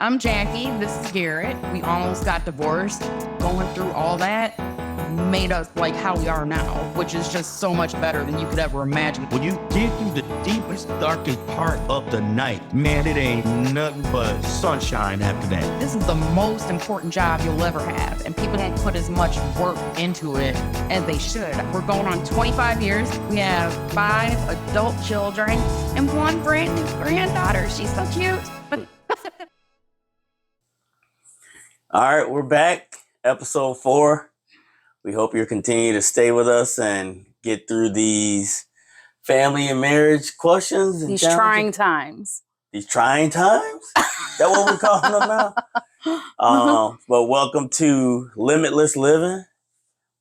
I'm Jackie. This is Garrett. We almost got divorced. Going through all that made us like how we are now, which is just so much better than you could ever imagine. When you dig through the deepest, darkest part of the night, man, it ain't nothing but sunshine after that. This is the most important job you'll ever have, and people don't put as much work into it as they should. We're going on 25 years. We have 5 adult children and 1 brand new granddaughter. She's so cute. All right, we're back. Episode 4. We hope you'll continue to stay with us and get through these family and marriage questions. And These trying times. These trying times? Is that what we're calling them now? But welcome to Limitless Livin,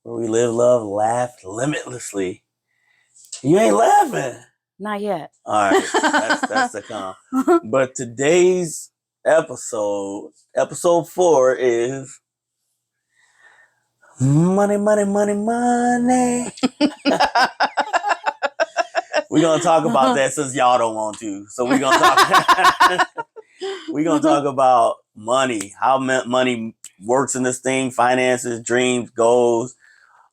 where we live, love, laugh limitlessly. You ain't laughing. Not yet. All right, that's the calm. But today's episode 4, is money. We're gonna talk about that since y'all don't want to. So we're gonna talk about money, how money works in this thing, finances, dreams, goals,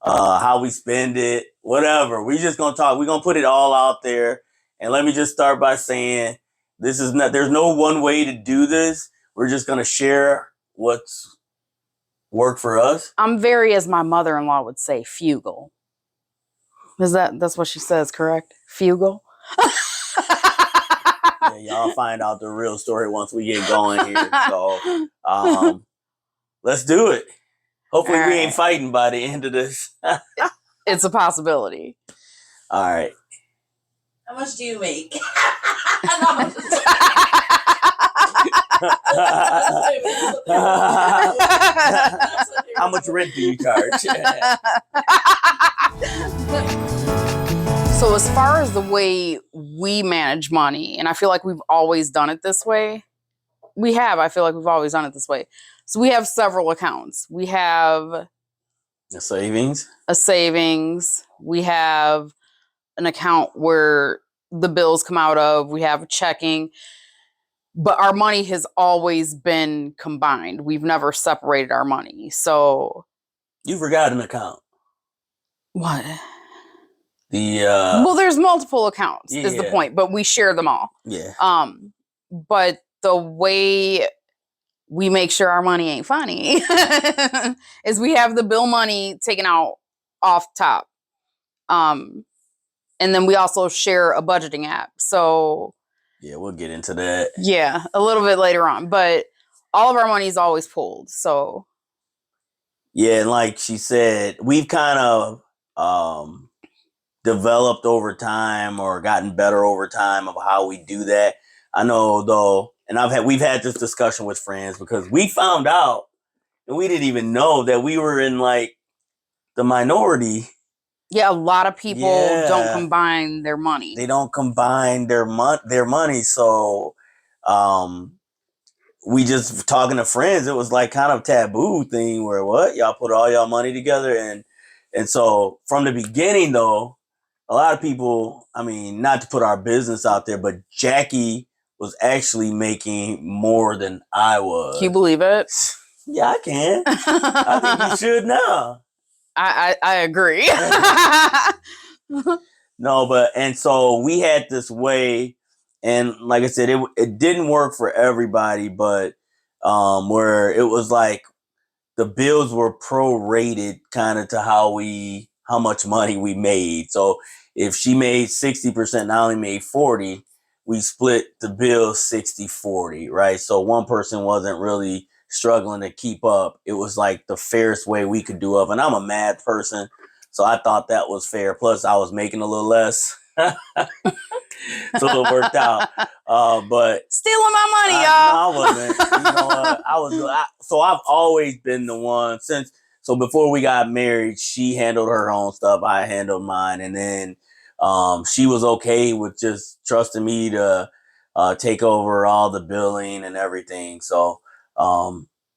how we spend it, whatever. We just gonna talk. We're gonna put it all out there. And let me just start by saying there's no one way to do this. We're just gonna share what's worked for us. I'm very, as my mother-in-law would say, fugal. That's what she says, correct? Fugal? Yeah, y'all find out the real story once we get going here. So let's do it. Hopefully we ain't fighting by the end of this. It's a possibility. All right. How much do you make? How much rent do you charge? So as far as the way we manage money, and I feel like we've always done it this way. I feel like we've always done it this way. So we have several accounts. We have a savings. We have an account where the bills come out of. We have a checking. But our money has always been combined. We've never separated our money. So you forgot an account. What? Well, there's multiple accounts is the point, but we share them all. Yeah. But the way we make sure our money ain't funny is we have the bill money taken out off top. And then we also share a budgeting app. So yeah, we'll get into that. Yeah, a little bit later on. But all of our money is always pooled. So yeah, and like she said, we've kind of developed over time or gotten better over time of how we do that. I know though, and we've had this discussion with friends because we found out and we didn't even know that we were in like the minority. Yeah, a lot of people don't combine their money. They don't combine their money. So we just talking to friends, it was like kind of taboo thing where what? Y'all put all y'all money together and so from the beginning though, a lot of people, I mean, not to put our business out there, but Jackie was actually making more than I was. Can you believe it? Yeah, I can. I think you should now. I agree. No, and so we had this way, and like I said, it didn't work for everybody, but where it was like the bills were prorated kind of to how much money we made. So if she made 60% and I only made 40, we split the bill 60-40, right? So one person wasn't really struggling to keep up. It was like the fairest way we could do it. And I'm a math person, so I thought that was fair. Plus I was making a little less. So it worked out. But stealing my money, y'all. No, I wasn't. You know, so I've always been the one so before we got married, she handled her own stuff. I handled mine. And then she was okay with just trusting me to take over all the billing and everything. So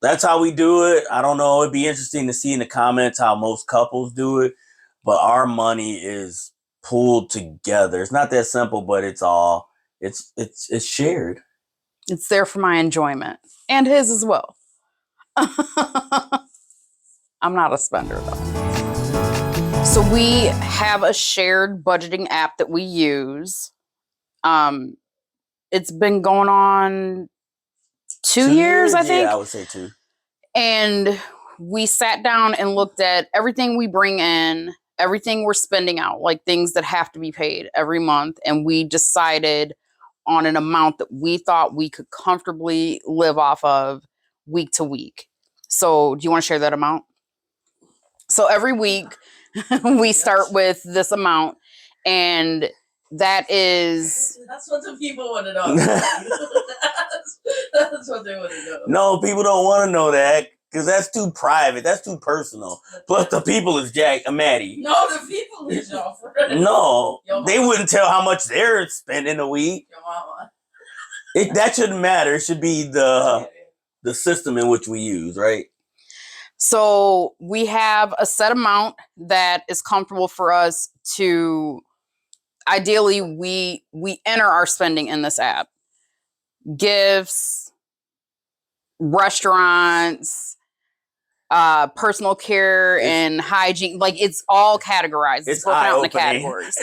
that's how we do it. I don't know. It'd be interesting to see in the comments how most couples do it. But our money is pooled together. It's not that simple, but it's shared. It's there for my enjoyment. And his as well. I'm not a spender though. So we have a shared budgeting app that we use. It's been going on 2 years, I think. Yeah, I would say 2. And we sat down and looked at everything we bring in, everything we're spending out, like things that have to be paid every month. And we decided on an amount that we thought we could comfortably live off of week to week. So do you want to share that amount? So every week we start with this amount, and that is... That's what the people want to know. That's what they want to know. No, people don't want to know that because that's too private. That's too personal. Plus, the people is Jack and Maddie. No, the people is y'all friends. No, Your they mama. wouldn't tell how much they're spending a week. Your mama. That shouldn't matter. It should be the system in which we use, right? So we have a set amount that is comfortable for us to... Ideally, we enter our spending in this app. Gifts, restaurants, personal care, and hygiene. Like, it's all categorized. It's broken out into categories.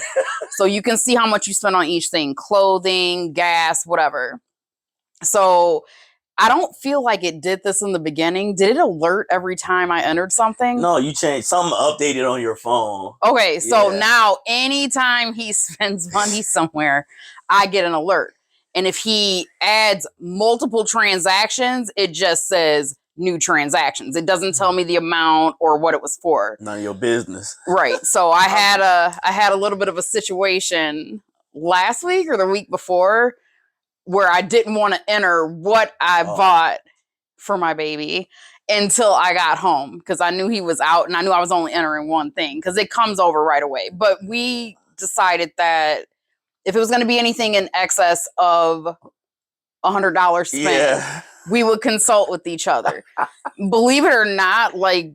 So you can see how much you spend on each thing. Clothing, gas, whatever. So I don't feel like it did this in the beginning. Did it alert every time I entered something? No, you changed something updated on your phone. Okay, so Yeah. now anytime he spends money somewhere, I get an alert. And if he adds multiple transactions, it just says new transactions. It doesn't tell me the amount or what it was for. None of your business. Right. So I had a little bit of a situation last week or the week before where I didn't want to enter what I bought for my baby until I got home, because I knew he was out and I knew I was only entering one thing because it comes over right away. But we decided that if it was going to be anything in excess of $100 spent, we would consult with each other. Believe it or not, like,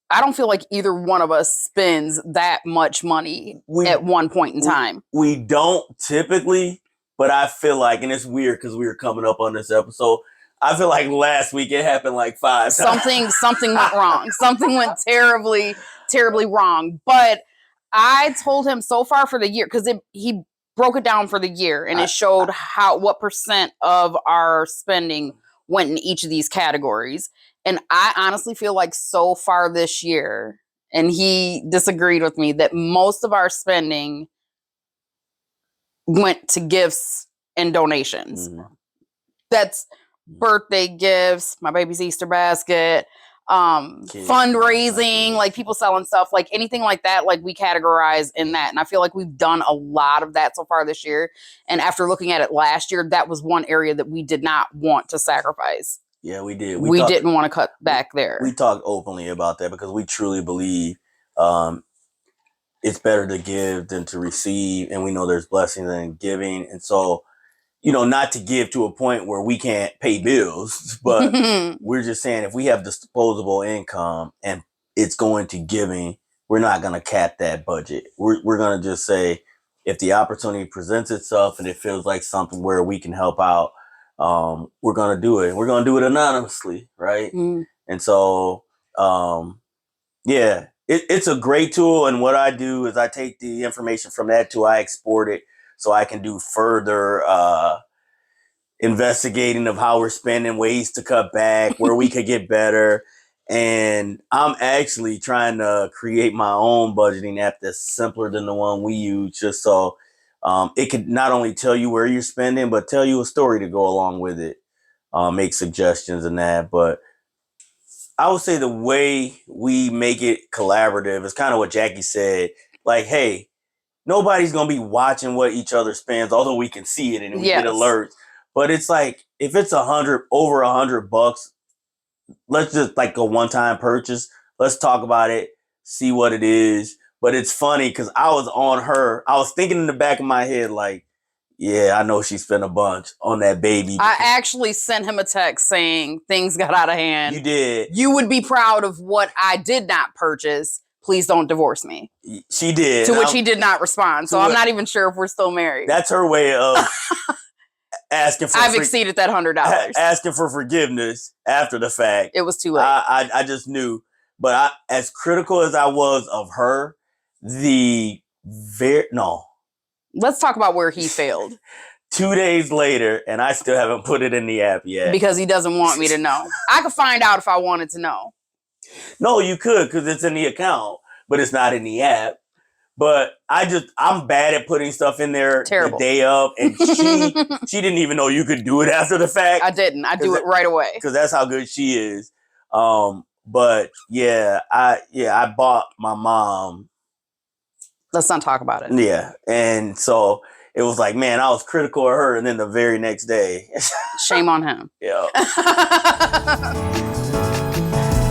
I don't feel like either one of us spends that much money at one point in time. We don't typically, but I feel like, and it's weird because we were coming up on this episode, I feel like last week it happened like 5 times. Something went wrong. Something went terribly, terribly wrong. But I told him so far for the year, because he broke it down for the year, and it showed what percent of our spending went in each of these categories. And I honestly feel like so far this year, and he disagreed with me, that most of our spending went to gifts and donations. That's birthday gifts, my baby's Easter basket, fundraising, like people selling stuff, like anything like that, like we categorize in that. And I feel like we've done a lot of that so far this year. And after looking at it last year, that was one area that we did not want to sacrifice. Yeah, we did. We didn't want to cut back there. We talked openly about that because we truly believe it's better to give than to receive. And we know there's blessings in giving. And so, not to give to a point where we can't pay bills, but we're just saying if we have disposable income and it's going to giving, we're not going to cap that budget. We're going to just say, if the opportunity presents itself and it feels like something where we can help out, we're going to do it. We're going to do it anonymously, right? And so, it's a great tool. And what I do is I take the information from that tool, I export it so I can do further investigating of how we're spending, ways to cut back, where we could get better. And I'm actually trying to create my own budgeting app that's simpler than the one we use, just so it could not only tell you where you're spending, but tell you a story to go along with it, make suggestions and that. But I would say the way we make it collaborative is kind of what Jackie said. Like, hey, nobody's going to be watching what each other spends, although we can see it and we get alerts. But it's like, if it's over $100, let's just like a one-time purchase. Let's talk about it, see what it is. But it's funny because I was on her. I was thinking in the back of my head, like, yeah, I know she spent a bunch on that baby. I actually sent him a text saying things got out of hand. You did. You would be proud of what I did not purchase. Please don't divorce me. She did. To which he did not respond. So I'm not even sure if we're still married. That's her way of asking for I've exceeded that $100. asking for forgiveness after the fact. It was too late. I just knew. But as critical as I was of her, Let's talk about where he failed. 2 days later, and I still haven't put it in the app yet. Because he doesn't want me to know. I could find out if I wanted to know. No, you could, because it's in the account, but it's not in the app. But I'm bad at putting stuff in there Terrible. the day of, and she didn't even know you could do it after the fact. I didn't. I do it right away. Because that's how good she is. But yeah, I bought my mom. Let's not talk about it. Yeah, and so it was like, man, I was critical of her, and then the very next day, shame on him. Yeah.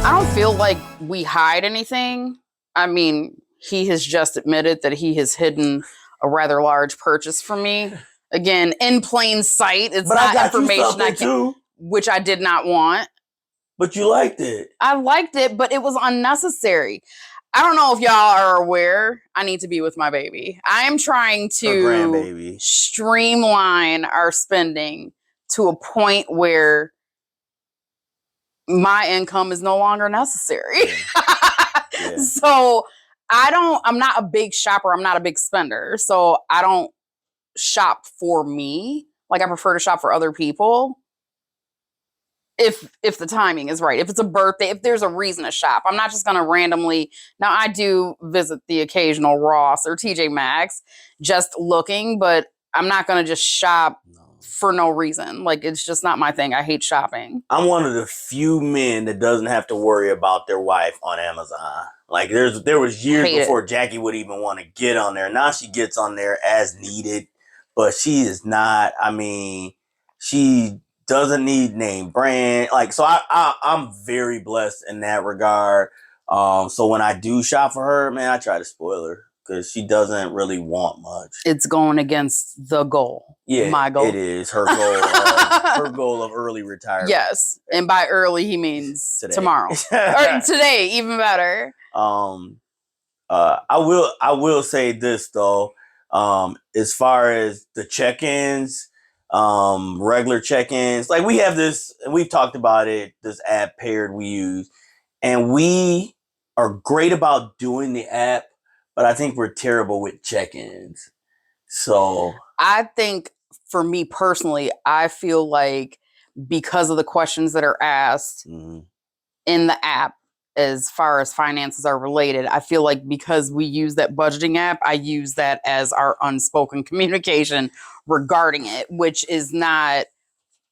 I don't feel like we hide anything. I mean, he has just admitted that he has hidden a rather large purchase from me. Again, in plain sight. It's not information I can, which I did not want. But you liked it. I liked it, but it was unnecessary. I don't know if y'all are aware. I need to be with my baby. I am trying to streamline our spending to a point where my income is no longer necessary. Yeah. So I'm not a big shopper. I'm not a big spender. So I don't shop for me. Like, I prefer to shop for other people. If the timing is right, if it's a birthday, if there's a reason to shop, I'm not just going to randomly. Now, I do visit the occasional Ross or TJ Maxx just looking, but I'm not going to just shop for no reason. Like, it's just not my thing. I hate shopping. I'm one of the few men that doesn't have to worry about their wife on Amazon. Like, there was years before Jackie would even want to get on there. Now she gets on there as needed, but she is not. I mean, she doesn't need name brand. Like, so I'm very blessed in that regard. So when I do shop for her, man, I try to spoil her because she doesn't really want much. It's going against the goal. Yeah, my goal. It is her goal. Her goal of early retirement. Yes, and by early he means today. Tomorrow or today, even better. I will say this though. As far as the check-ins, regular check-ins, like we have this, and we've talked about it, this app Paired we use, and we are great about doing the app, but I think we're terrible with check-ins. So I think for me personally, I feel like because of the questions that are asked in the app, as far as finances are related, I feel like because we use that budgeting app, I use that as our unspoken communication regarding it, which is not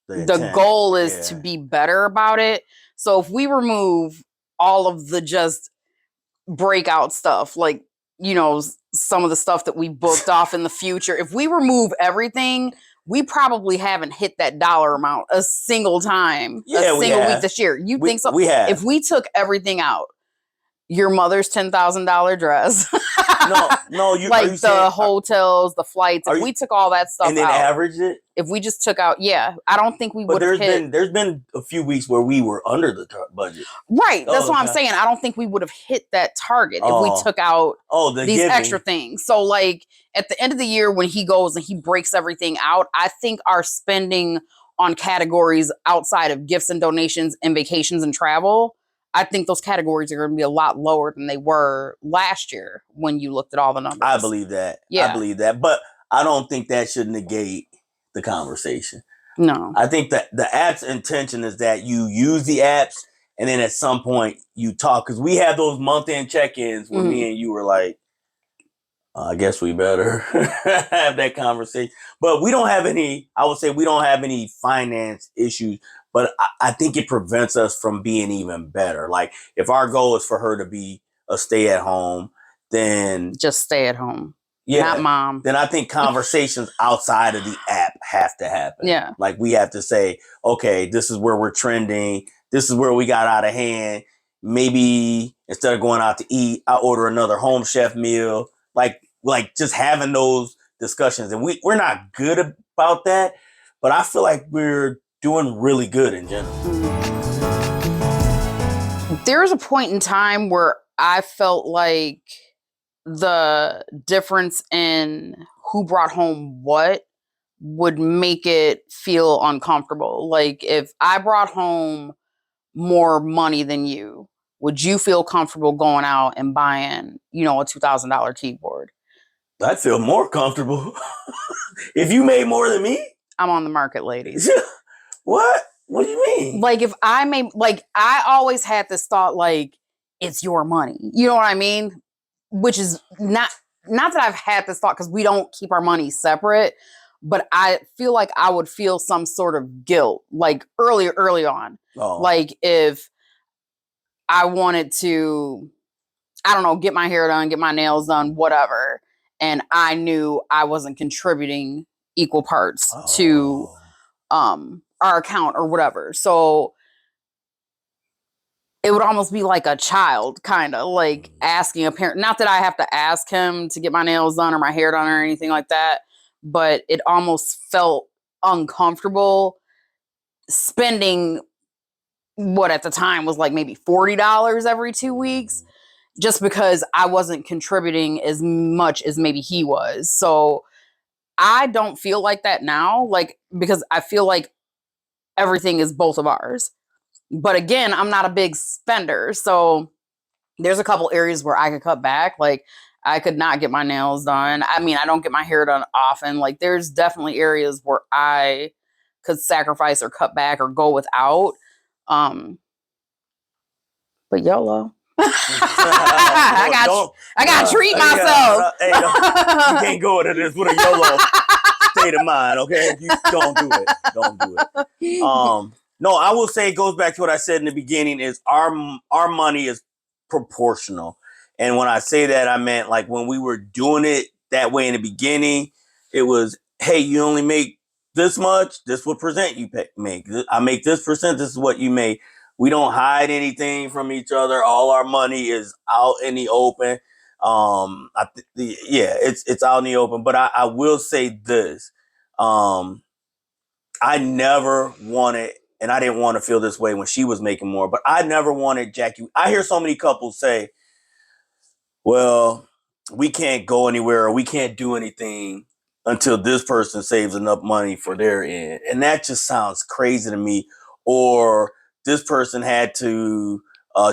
the goal is to be better about it. So if we remove all of the just breakout stuff, like, you know, some of the stuff that we booked off in the future, if we remove everything, we probably haven't hit that dollar amount a single time, a single week this year. You think so? We have. If we took everything out, your mother's $10,000 dress, no, you like the hotels, the flights. If we took all that stuff and then out, averaged it. If we just took out, I don't think we would have hit. There's been a few weeks where we were under the budget. Right, that's what I'm saying. I don't think we would have hit that target if we took out these extra things. So, like, at the end of the year, when he goes and he breaks everything out, I think our spending on categories outside of gifts and donations and vacations and travel, I think those categories are going to be a lot lower than they were last year when you looked at all the numbers. I believe that. Yeah. I believe that. But I don't think that should negate the conversation. No. I think that the app's intention is that you use the apps and then at some point you talk. Because we have those month-end check-ins where me and you were like, I guess we better have that conversation. But we don't have any, I would say we don't have any finance issues. But I think it prevents us from being even better. Like, if our goal is for her to be a stay-at-home, then just stay at home. Yeah, not mom. Then I think conversations outside of the app have to happen. Yeah. Like, we have to say, okay, this is where we're trending. This is where we got out of hand. Maybe instead of going out to eat, I order another home chef meal. Like just having those discussions. And we're not good about that, but I feel like we're doing really good in general. There was a point in time where I felt like the difference in who brought home what would make it feel uncomfortable. Like if I brought home more money than you, would you feel comfortable going out and buying, a $2,000 keyboard? I'd feel more comfortable if you made more than me. I'm on the market, ladies. What? What do you mean? Like if I made, like I always had this thought, like it's your money. You know what I mean? Which is not that I've had this thought because we don't keep our money separate, but I feel like I would feel some sort of guilt, like early on. Oh. Like if I wanted to, I don't know, get my hair done, get my nails done, whatever, and I knew I wasn't contributing equal parts to our account or whatever. So it would almost be like a child, kind of like asking a parent. Not that I have to ask him to get my nails done or my hair done or anything like that, but it almost felt uncomfortable spending what at the time was like maybe $40 every 2 weeks, just because I wasn't contributing as much as maybe he was. So I don't feel like that now, like, because I feel like everything is both of ours. But again, I'm not a big spender. So there's a couple areas where I could cut back. Like I could not get my nails done. I mean, I don't get my hair done often. Like there's definitely areas where I could sacrifice or cut back or go without. But YOLO. I got to treat myself. You can't go into this with a YOLO state of mind, okay? You don't do it. Don't do it. No, I will say it goes back to what I said in the beginning is our money is proportional. And when I say that, I meant like when we were doing it that way in the beginning, it was, hey, you only make this much, this what percent you make. I make this percent, this is what you make. We don't hide anything from each other. All our money is out in the open. It's out in the open. But I will say this. I never wanted, and I didn't want to feel this way when she was making more, but I never wanted Jackie. I hear so many couples say, well, we can't go anywhere or we can't do anything until this person saves enough money for their end. And that just sounds crazy to me. Or this person had to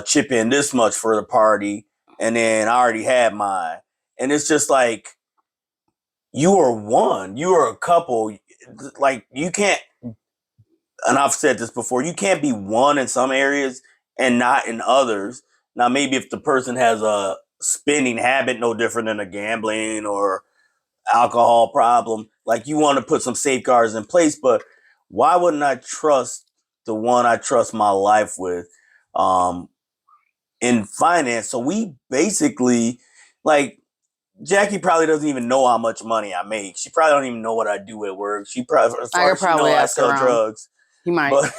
chip in this much for the party and then I already had mine. And it's just like, you are one, you are a couple. Like you can't, and I've said this before, you can't be one in some areas and not in others. Now, maybe if the person has a spending habit no different than a gambling or alcohol problem, like you want to put some safeguards in place, but why wouldn't I trust the one I trust my life with in finance? So we basically, like, Jackie probably doesn't even know how much money I make. She probably don't even know what I do at work. She probably, as far as she knows, I sell drugs. You might. But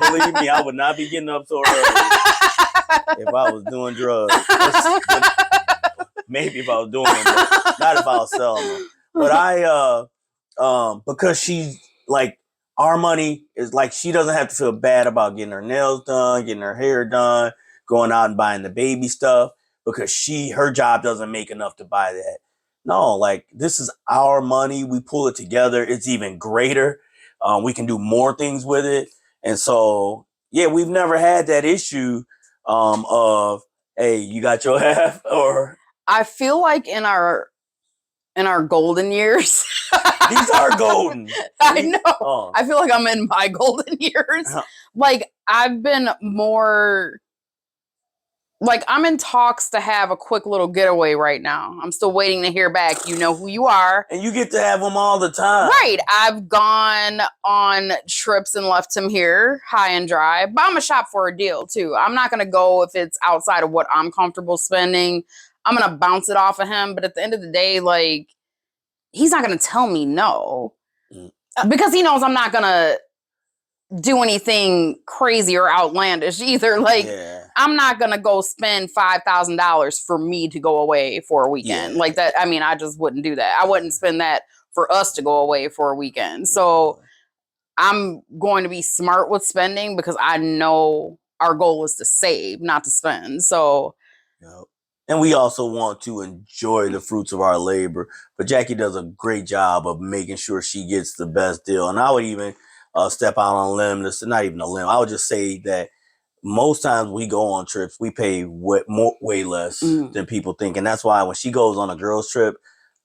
believe me, I would not be getting up so early if I was doing drugs. Maybe if I was doing them, but not if I was selling them. But because she's like, our money is like, she doesn't have to feel bad about getting her nails done, getting her hair done, going out and buying the baby stuff, because her job doesn't make enough to buy that. No, like this is our money. We pull it together. It's even greater. We can do more things with it. And so, yeah, we've never had that issue of, hey, you got your half, or I feel like in our golden years. These are golden. I know. Oh. I feel like I'm in my golden years. Like I've been more, like I'm in talks to have a quick little getaway right now. I'm still waiting to hear back. You know who you are. And you get to have them all the time. Right. I've gone on trips and left him here high and dry, but I'm a shop for a deal too. I'm not going to go if it's outside of what I'm comfortable spending. I'm going to bounce it off of him. But at the end of the day, like, he's not going to tell me no because he knows I'm not going to do anything crazy or outlandish either. Like, I'm not going to go spend $5,000 for me to go away for a weekend. Like that. I mean, I just wouldn't do that. I wouldn't spend that for us to go away for a weekend. So I'm going to be smart with spending because I know our goal is to save, not to spend. So And we also want to enjoy the fruits of our labor. But Jackie does a great job of making sure she gets the best deal. And I would even step out on a limb. This is not even a limb. I would just say that most times we go on trips, we pay way less than people think. And that's why when she goes on a girls trip,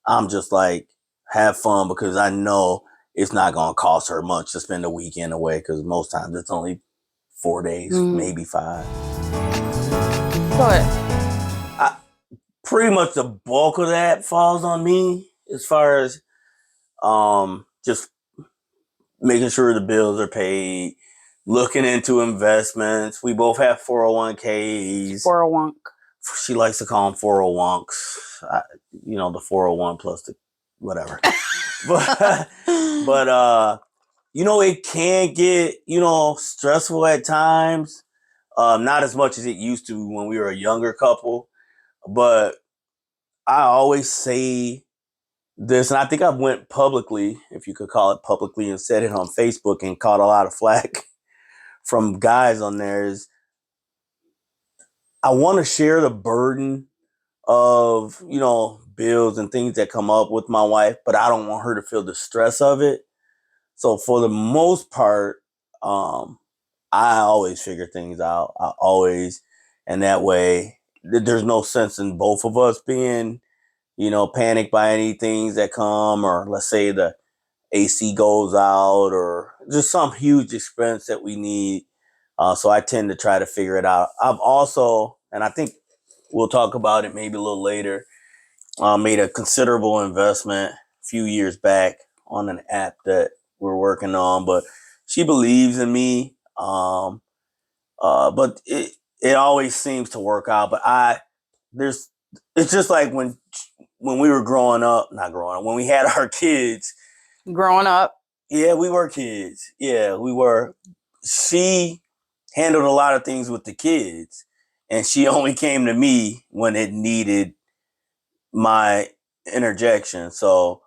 I'm just like, have fun, because I know it's not going to cost her much to spend a weekend away, because most times it's only 4 days, maybe 5. Go ahead. Pretty much the bulk of that falls on me, as far as just making sure the bills are paid, looking into investments. We both have 401ks. 401. She likes to call them 401s. The 401 plus the whatever. but it can get, stressful at times. Not as much as it used to when we were a younger couple. But I always say this, and I think I went publicly, if you could call it publicly, and said it on Facebook and caught a lot of flack from guys on there, is I want to share the burden of, bills and things that come up with my wife, but I don't want her to feel the stress of it. So for the most part, I always figure things out. And that way there's no sense in both of us being, panicked by any things that come, or let's say the AC goes out, or just some huge expense that we need. So I tend to try to figure it out. I've also, and I think we'll talk about it maybe a little later, made a considerable investment a few years back on an app that we're working on, but she believes in me. But it always seems to work out. But it's just like when we were when we had our kids. Growing up. Yeah, we were kids. Yeah, we were. She handled a lot of things with the kids, and she only came to me when it needed my interjection. So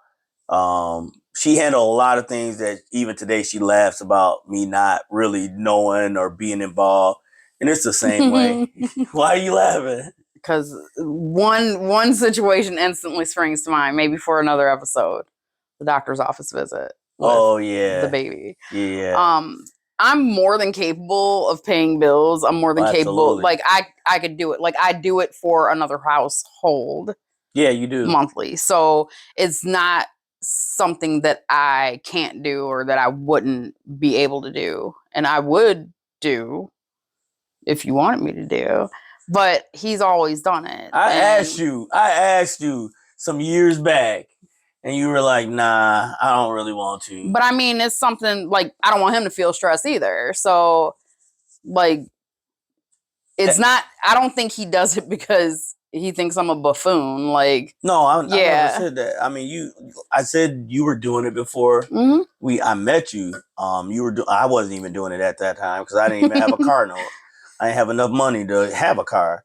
she handled a lot of things that even today she laughs about me not really knowing or being involved. And it's the same way. Why are you laughing? Because one situation instantly springs to mind, maybe for another episode, the doctor's office visit. Oh yeah, the baby. Yeah. I'm more than capable of paying bills. I'm more than capable. Like I could do it. Like I do it for another household. Yeah, you do. Monthly. So it's not something that I can't do or that I wouldn't be able to do. And I would do if you wanted me to do. But he's always done it. I asked you some years back, and you were like, nah, I don't really want to. But I mean, it's something like, I don't want him to feel stressed either. So, like, it's not, I don't think he does it because he thinks I'm a buffoon. Like, no, I never said that. I mean, I said you were doing it before I met you. I wasn't even doing it at that time because I didn't even have a car note. I didn't have enough money to have a car.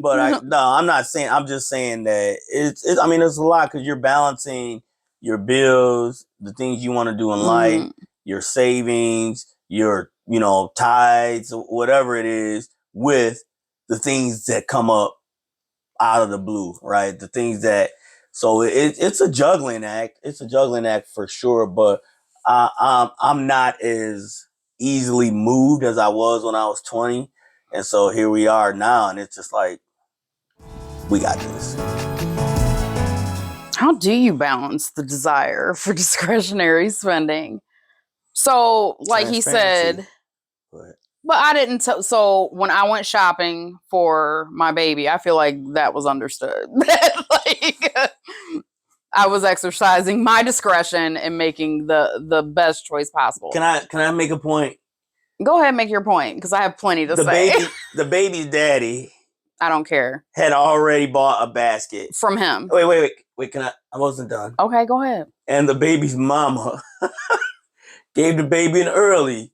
But I'm not saying, I'm just saying that it's a lot, because you're balancing your bills, the things you want to do in life, your savings, your, tithes, whatever it is, with the things that come up out of the blue, right? The things that, so it's a juggling act. It's a juggling act for sure, but I'm not as easily moved as I was when I was 20. And so here we are now, and it's just like, we got this. How do you balance the desire for discretionary spending? So, like he said, but I didn't. So when I went shopping for my baby, I feel like that was understood. Like I was exercising my discretion and making the best choice possible. Can I make a point? Go ahead, make your point, because I have plenty to say. The baby's daddy, I don't care, had already bought a basket from him. Wait, can I wasn't done. Okay, go ahead. And the baby's mama gave the baby an early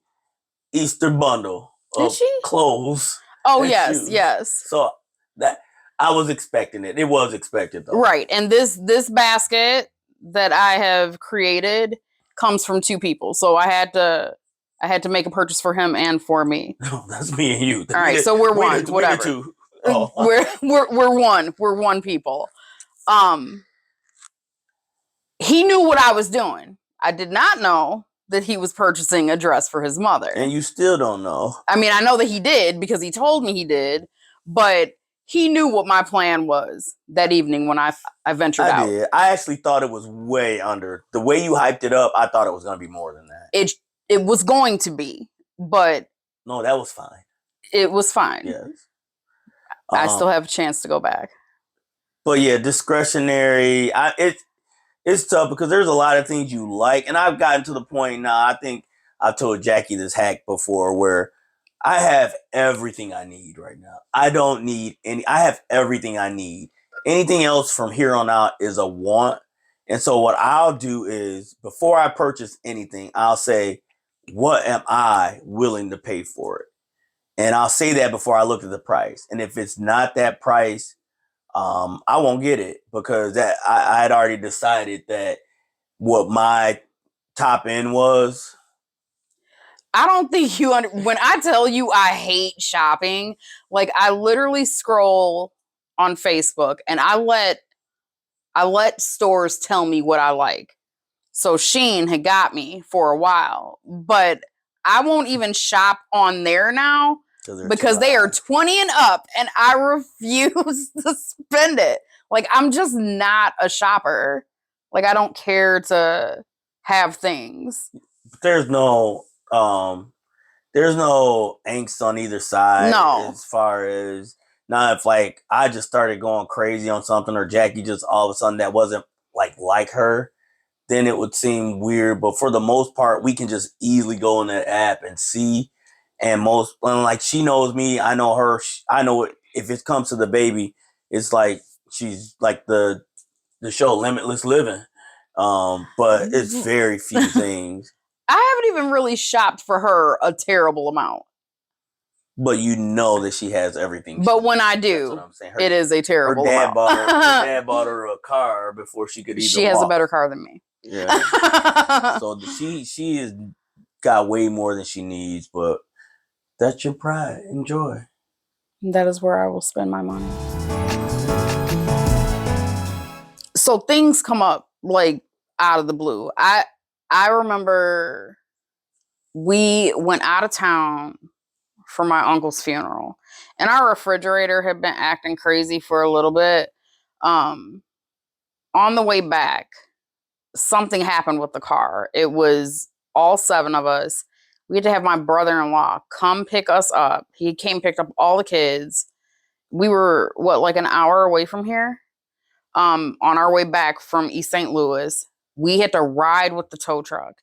Easter bundle of clothes. Oh, yes, shoes. Yes. So that I was expecting it. It was expected, though. Right. And this basket that I have created comes from 2 people. So I had to make a purchase for him and for me. No, that's me and you. All right, so we're one. Whatever. Oh. We're one people. He knew what I was doing. I did not know that he was purchasing a dress for his mother. And you still don't know. I mean, I know that he did because he told me he did, but he knew what my plan was that evening when I ventured out. I did. I actually thought it was way under. The way you hyped it up, I thought it was going to be more than that. It was going to be, but no, that was fine. It was fine. Yes. I still have a chance to go back. But yeah, discretionary. It's tough because there's a lot of things you like, and I've gotten to the point now. I think I've told Jackie this hack before, where I have everything I need right now. I don't need any. I have everything I need. Anything else from here on out is a want. And so what I'll do is, before I purchase anything, I'll say, what am I willing to pay for it? And I'll say that before I look at the price. And if it's not that price, I won't get it, because that I had already decided that what my top end was. I don't think you when I tell you I hate shopping, like I literally scroll on Facebook and I let stores tell me what I like. So Shein had got me for a while, but I won't even shop on there now because they are 20 and up and I refuse to spend it. Like, I'm just not a shopper. Like, I don't care to have things. There's no angst on either side. No. As far as, not if like I just started going crazy on something, or Jackie just all of a sudden that wasn't like her, then it would seem weird. But for the most part, we can just easily go in that app and see. And like, she knows me, I know her. I know if it comes to the baby, it's like she's like the show Limitless Livin. But it's very few things. I haven't even really shopped for her a terrible amount. But you know that she has everything. But when I do, it is a terrible amount. Her dad bought her a car before she could even She has a better car than me. Yeah. So she has got way more than she needs, but that's your pride. Enjoy. That is where I will spend my money. So things come up like out of the blue. I remember we went out of town for my uncle's funeral, and our refrigerator had been acting crazy for a little bit. On the way back, something happened with the car. It was all 7 of us. We had to have my brother-in-law come pick us up. He came, picked up all the kids. We were, like an hour away from here? On our way back from East St. Louis. We had to ride with the tow truck.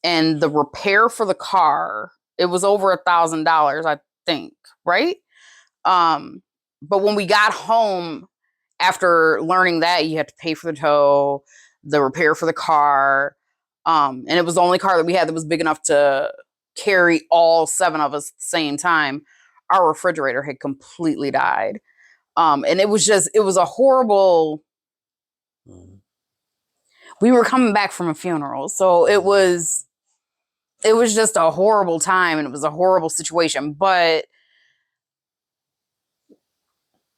And the repair for the car, it was over $1,000, I think, right? But when we got home, after learning that, you had to pay for the tow, the repair for the car. And it was the only car that we had that was big enough to carry all 7 of us at the same time. Our refrigerator had completely died. And it was a horrible, we were coming back from a funeral. So it was just a horrible time, and it was a horrible situation. But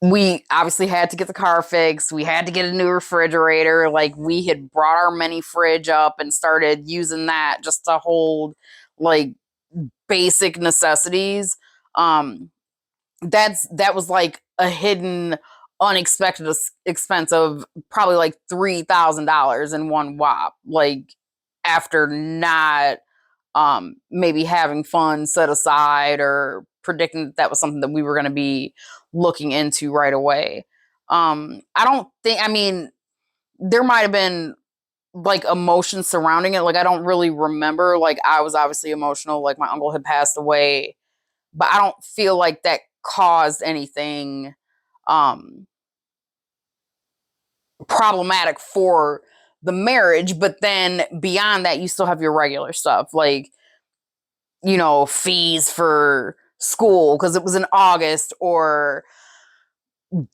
we obviously had to get the car fixed. We had to get a new refrigerator. Like, we had brought our mini fridge up and started using that just to hold like basic necessities. That was like a hidden, unexpected expense of probably like $3,000 in one whop. Like, after not maybe having funds set aside or predicting that was something that we were going to be looking into right away. I mean, there might have been like emotions surrounding it. Like, I don't really remember. Like, I was obviously emotional. Like, my uncle had passed away, but I don't feel like that caused anything problematic for the marriage. But then beyond that, you still have your regular stuff, like, you know, fees for school because it was in August, or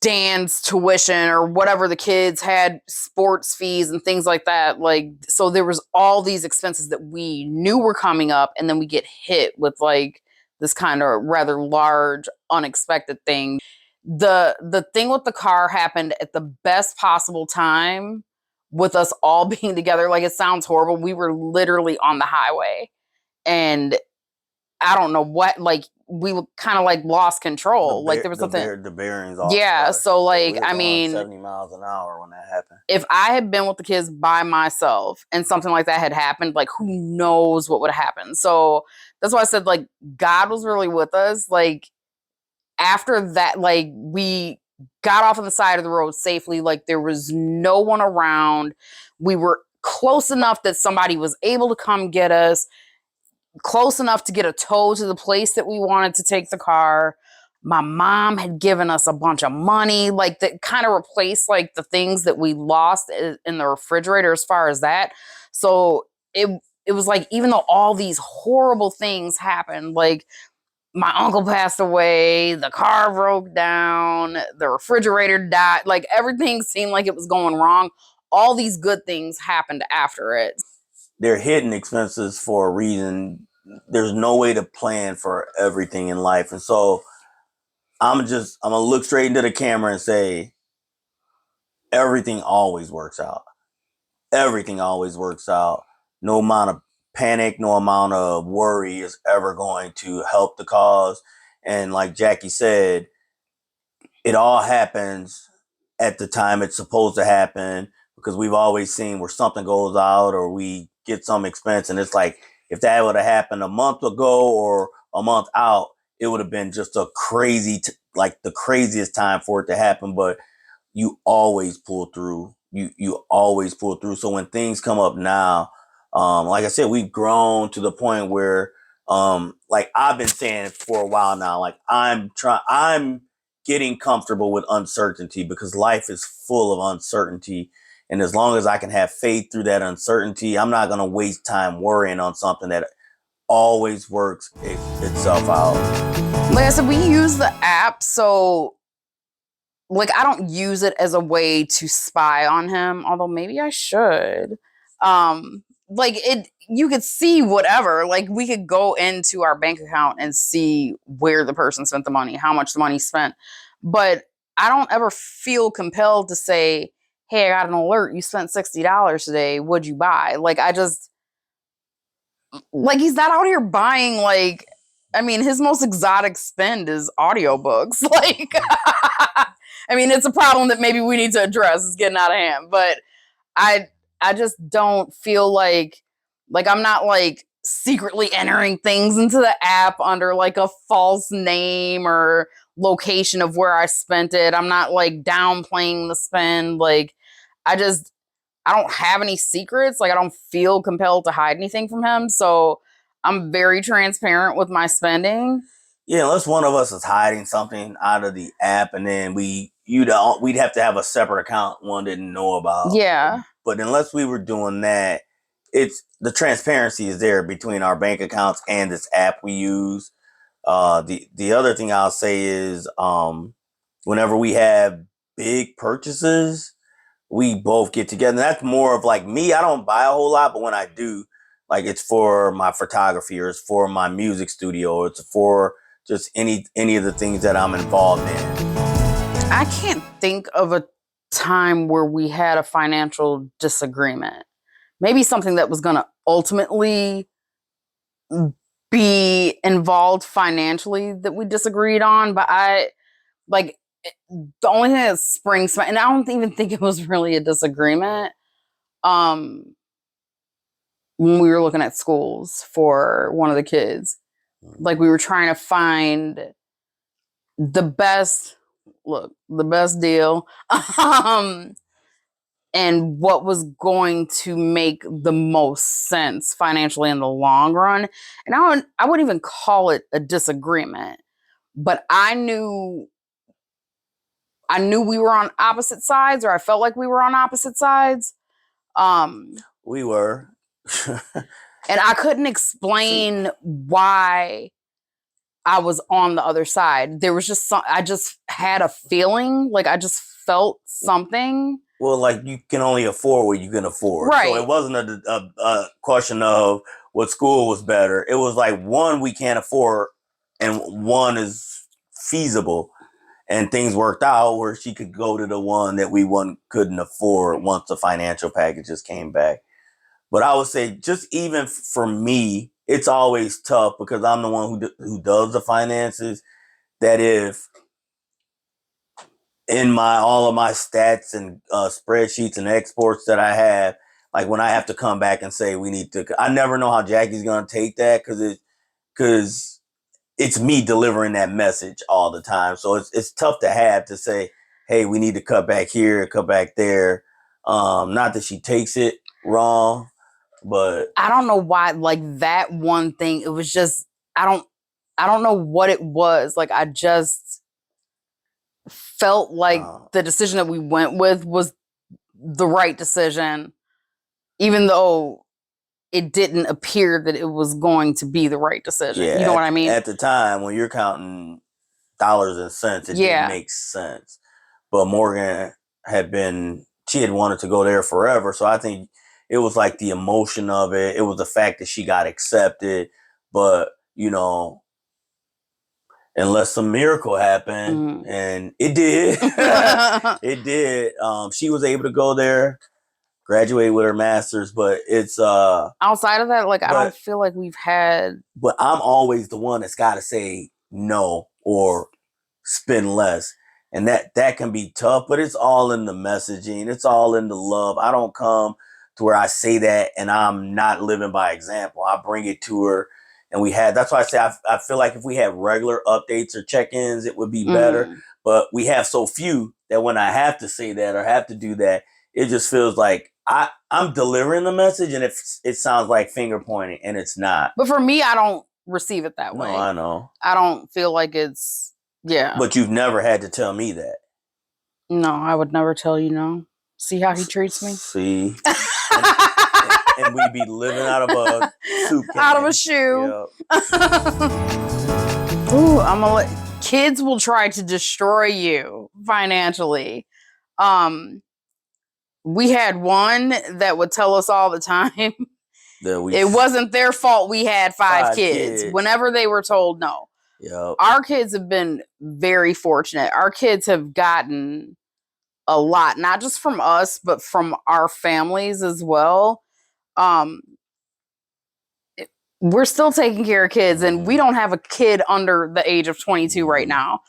dance tuition, or whatever the kids had, sports fees and things like that. Like, so there was all these expenses that we knew were coming up, and then we get hit with like this kind of rather large, unexpected thing. the thing with the car happened at the best possible time with us all being together. Like, it sounds horrible. We were literally on the highway, and I don't know what, like, we kind of like lost control. Like, there was something. The bearings off. Yeah. So, like, we were I going mean, 70 miles an hour when that happened. if I had been with the kids by myself and something like that had happened, like, who knows what would have happened. So that's why I said, like, God was really with us. Like, after that, like, we got off on the side of the road safely. Like, there was no one around. We were close enough that somebody was able to come get us, close enough to get a tow to the place that we wanted to take the car. My mom had given us a bunch of money, like, that kind of replaced like the things that we lost in the refrigerator as far as that. So it was like, even though all these horrible things happened, like, my uncle passed away, the car broke down, the refrigerator died, like, everything seemed like it was going wrong. All these good things happened after it. They're hidden expenses for a reason. There's no way to plan for everything in life. And so I'm gonna look straight into the camera and say, everything always works out. Everything always works out. No amount of panic, no amount of worry is ever going to help the cause. And like Jackie said, it all happens at the time it's supposed to happen, because we've always seen where something goes out or we get some expense, and it's like, if that would have happened a month ago or a month out, it would have been just a crazy, like the craziest time for it to happen. But you always pull through. You always pull through. So when things come up now, like I said, we've grown to the point where, like I've been saying for a while now, like I'm getting comfortable with uncertainty, because life is full of uncertainty. And as long as I can have faith through that uncertainty, I'm not going to waste time worrying on something that always works itself out. Like I said, we use the app, so, like, I don't use it as a way to spy on him, although maybe I should. Like, you could see whatever. Like, we could go into our bank account and see where the person spent the money, how much the money spent. But I don't ever feel compelled to say, hey, I got an alert, you spent $60 today, what'd you buy? Like, like, he's not out here buying, like, I mean, his most exotic spend is audiobooks. Like, I mean, it's a problem that maybe we need to address. It's getting out of hand. But I just don't feel like I'm not like secretly entering things into the app under like a false name or location of where I spent it. I'm not like downplaying the spend. Like, I don't have any secrets. Like, I don't feel compelled to hide anything from him. So I'm very transparent with my spending. Yeah, unless one of us is hiding something out of the app, and then we'd have to have a separate account one didn't know about. Yeah. But unless we were doing that, it's the transparency is there between our bank accounts and this app we use. The other thing I'll say is, whenever we have big purchases, we both get together. And that's more of like me. I don't buy a whole lot, but when I do, like, it's for my photography, or it's for my music studio, or it's for just any of the things that I'm involved in. I can't think of a time where we had a financial disagreement. Maybe something that was going to ultimately be involved financially that we disagreed on, but the only thing that springs to mind, and I don't even think it was really a disagreement, when we were looking at schools for one of the kids. Like, we were trying to find the best deal, and what was going to make the most sense financially in the long run. And I wouldn't even call it a disagreement, but I knew we were on opposite sides, or I felt like we were on opposite sides. We were. And I couldn't explain why I was on the other side. There was just I just had a feeling, like I just felt something. Well, like, you can only afford what you can afford. Right. So it wasn't a question of what school was better. It was like, one we can't afford and one is feasible. and things worked out where she could go to the one that couldn't afford once the financial packages came back. But I would say just even for me, it's always tough because I'm the one who does the finances. That if in all of my stats and spreadsheets and exports that I have, like when I have to come back and say we need to, I never know how Jackie's gonna take that because it's me delivering that message all the time. So it's tough to have to say, hey, we need to cut back here, cut back there. Not that she takes it wrong, but I don't know why, like that one thing, it was just, I don't know what it was. Like, I just felt like the decision that we went with was the right decision, even though it didn't appear that it was going to be the right decision. yeah, You know what I mean? At the time when you're counting dollars and cents, it didn't make sense. But Morgan she had wanted to go there forever. So I think it was like the emotion of it. It was the fact that she got accepted. But, unless some miracle happened, and it did. It did. She was able to go there, graduate with her master's, but it's outside of that, like, I don't feel like we've had. But I'm always the one that's got to say no or spend less. And that can be tough, but it's all in the messaging. It's all in the love. I don't come to where I say that and I'm not living by example. I bring it to her, and that's why I say I feel like if we had regular updates or check-ins, it would be better. But we have so few that when I have to say that or have to do that, it just feels like I'm delivering the message and it sounds like finger pointing, and it's not. But for me, I don't receive it that way. No, I know. I don't feel like it's, yeah. But you've never had to tell me that. No, I would never tell you no. See how he treats me? See? and we be living out of a soup can. Out of a shoe. Yep. Ooh, kids will try to destroy you financially. We had one that would tell us all the time it wasn't their fault we had five kids whenever they were told no. Yep. Our kids have been very fortunate. Our kids have gotten a lot, not just from us, but from our families as well. We're still taking care of kids, and we don't have a kid under the age of 22 right now.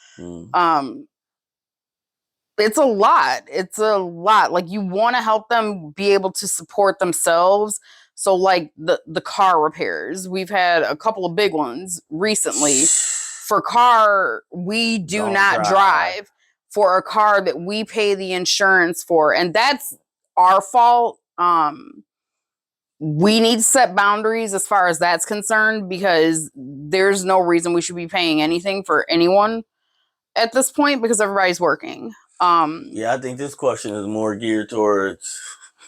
It's a lot. It's a lot. Like, you want to help them be able to support themselves. So, like, the car repairs, we've had a couple of big ones recently. For car, we do not drive for a car that we pay the insurance for, and that's our fault. We need to set boundaries as far as that's concerned, because there's no reason we should be paying anything for anyone at this point, because everybody's working. Yeah, I think this question is more geared towards.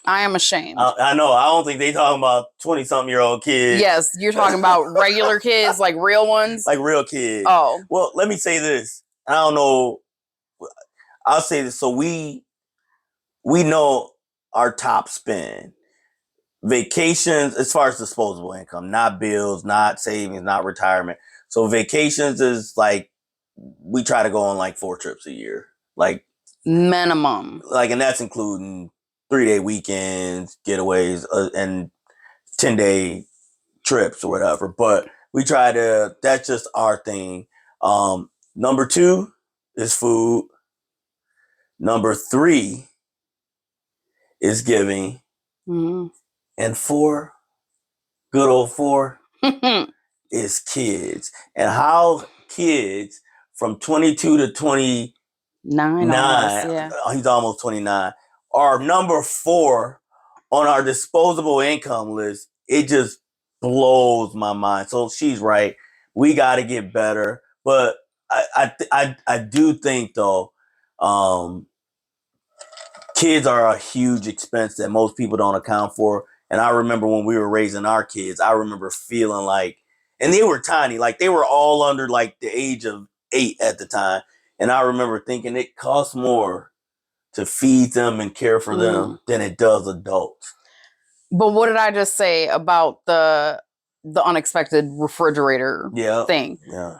I am ashamed. I know. I don't think they talking about 20-something-year-old kids. Yes, you're talking about regular kids, like real ones? Like real kids. Oh. Well, let me say this. I don't know. I'll say this. So we know our top spend. Vacations, as far as disposable income, not bills, not savings, not retirement. So vacations is like, we try to go on like 4 trips a year. Like minimum. Like, and that's including 3-day weekends, getaways, and 10-day trips or whatever. But we try to, that's just our thing. Number 2 is food. Number 3 is giving. And 4, good old 4, is kids. And how kids from 22 to 29, he's almost 29, are number 4 on our disposable income list. It just blows my mind. So she's right. We got to get better. But I do think, though, kids are a huge expense that most people don't account for. And I remember when we were raising our kids, I remember feeling like, and they were tiny, like they were all under like the age of 8 at the time. And I remember thinking it costs more to feed them and care for them than it does adults. But what did I just say about the unexpected refrigerator thing? Yeah.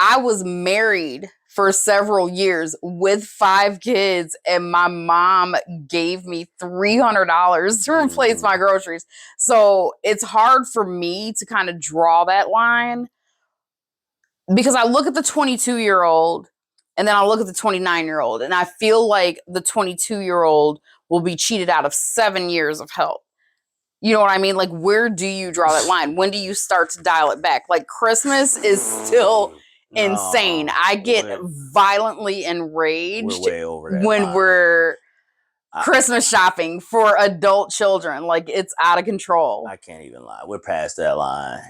I was married for several years with 5 kids, and my mom gave me $300 to replace my groceries. So it's hard for me to kind of draw that line because I look at the 22-year-old and then I look at the 29-year-old, and I feel like the 22-year-old will be cheated out of 7 years of help. You know what I mean? Like, where do you draw that line? When do you start to dial it back? Like, Christmas is still insane. I get violently enraged We're way over that when line. we're Christmas shopping for adult children. Like, it's out of control. I can't even lie. We're past that line.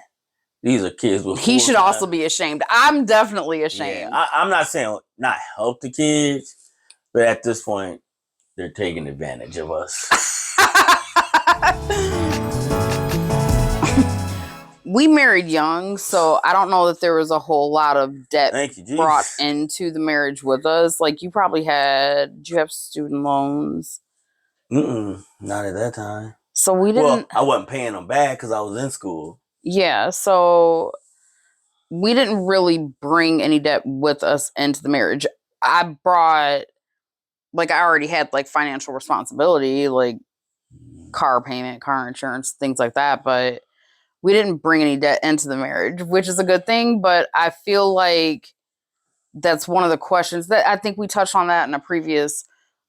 These are kids with He should also be ashamed. I'm definitely ashamed. Yeah, I'm not saying not help the kids, but at this point, they're taking advantage of us. We married young, so I don't know that there was a whole lot of debt brought into the marriage with us. Like, you probably did you have student loans? Not at that time. So we didn't. Well, I wasn't paying them back because I was in school. Yeah, so we didn't really bring any debt with us into the marriage. I brought, like, I already had, like, financial responsibility, like car payment, car insurance, things like that, but we didn't bring any debt into the marriage, which is a good thing. But I feel like that's one of the questions that I think we touched on that in a previous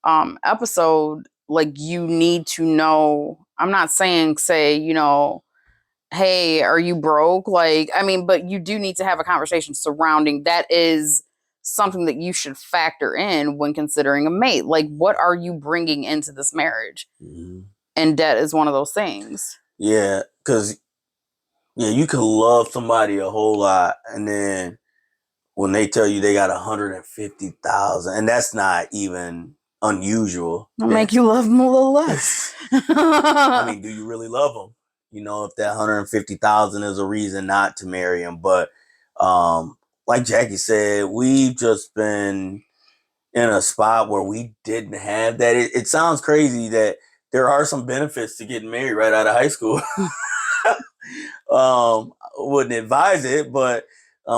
episode. Like, you need to know, I'm not saying, you know, hey, are you broke? Like, I mean, but you do need to have a conversation surrounding that is something that you should factor in when considering a mate. Like, what are you bringing into this marriage? And debt is one of those things. Yeah, because you can love somebody a whole lot, and then when they tell you they got 150,000, and that's not even unusual. It'll make you love them a little less. I mean, do you really love them? You know, if that 150,000 is a reason not to marry him. But like Jackie said, we've just been in a spot where we didn't have that. It sounds crazy that there are some benefits to getting married right out of high school. Wouldn't advise it, but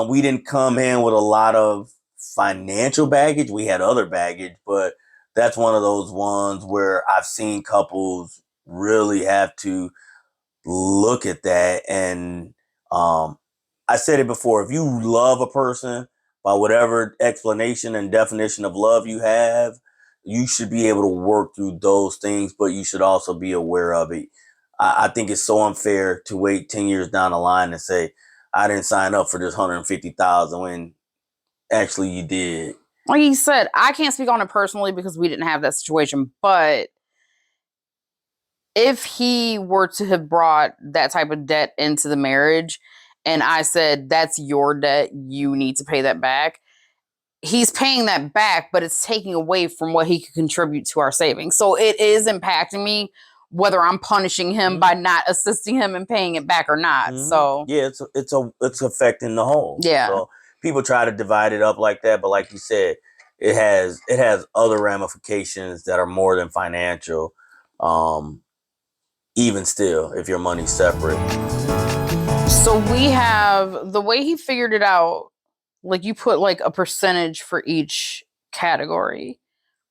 we didn't come in with a lot of financial baggage. We had other baggage, but that's one of those ones where I've seen couples really have to look at that. And I said it before, if you love a person by whatever explanation and definition of love you have, you should be able to work through those things, but you should also be aware of it. I think it's so unfair to wait 10 years down the line and say, I didn't sign up for this 150,000 when actually you did. Like he said, I can't speak on it personally because we didn't have that situation, but if he were to have brought that type of debt into the marriage and I said, that's your debt, you need to pay that back, he's paying that back, but it's taking away from what he could contribute to our savings. So it is impacting me whether I'm punishing him by not assisting him in paying it back or not. So yeah, it's affecting the whole. Yeah. So people try to divide it up like that, but like you said, it has other ramifications that are more than financial. Even still, if your money's separate. So we have the way he figured it out. Like, you put like a percentage for each category,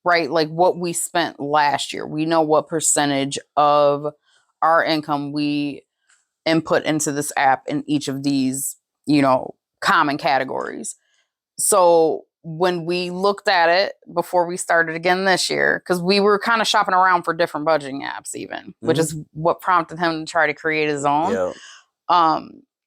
right? Like what we spent last year. We know what percentage of our income we input into this app in each of these, you know, common categories. So when we looked at it before we started again this year, because we were kind of shopping around for different budgeting apps even, which is what prompted him to try to create his own.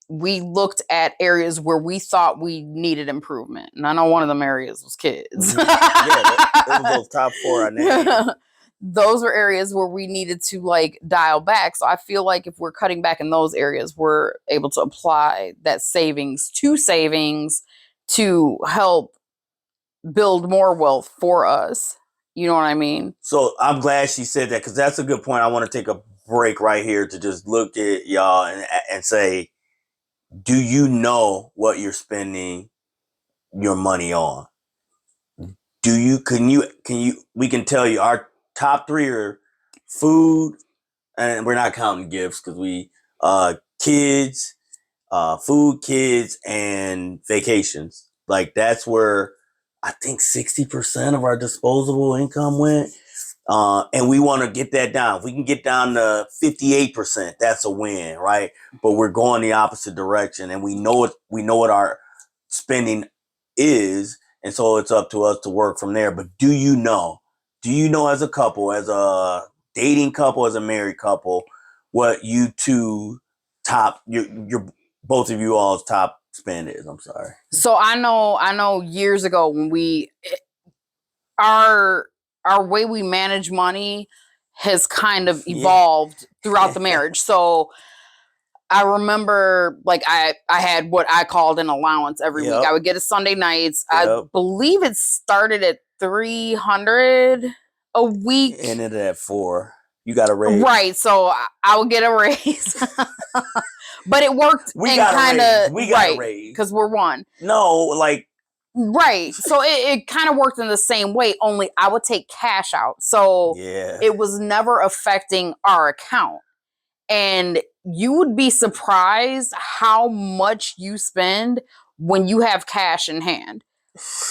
We looked at areas where we thought we needed improvement. And I know one of them areas was kids. Yeah, those top 4 I named. Those were areas where we needed to like dial back. So I feel like if we're cutting back in those areas, we're able to apply that savings to help build more wealth for us. You know what I mean? So I'm glad she said that, because that's a good point. I want to take a break right here to just look at y'all and say, do you know what you're spending your money on? We can tell you our top 3 are food, and we're not counting gifts because kids, food, kids, and vacations. Like that's where I think 60% of our disposable income went. And we want to get that down. If we can get down to 58%, that's a win, right? But we're going the opposite direction, and we know what our spending is, and so it's up to us to work from there. But do you know as a couple, as a dating couple, as a married couple, what you two top your both of you all's top spend is? I'm sorry. So I know years ago when our way we manage money has kind of evolved throughout the marriage. So I remember like I had what I called an allowance every week. I would get a Sunday nights. I believe it started at $300 a week. Ended at $400. You got a raise. Right. So I would get a raise. But it worked. We got a raise. Because we're one. No, like. Right. So it kind of worked in the same way, only I would take cash out. So it was never affecting our account. And you would be surprised how much you spend when you have cash in hand.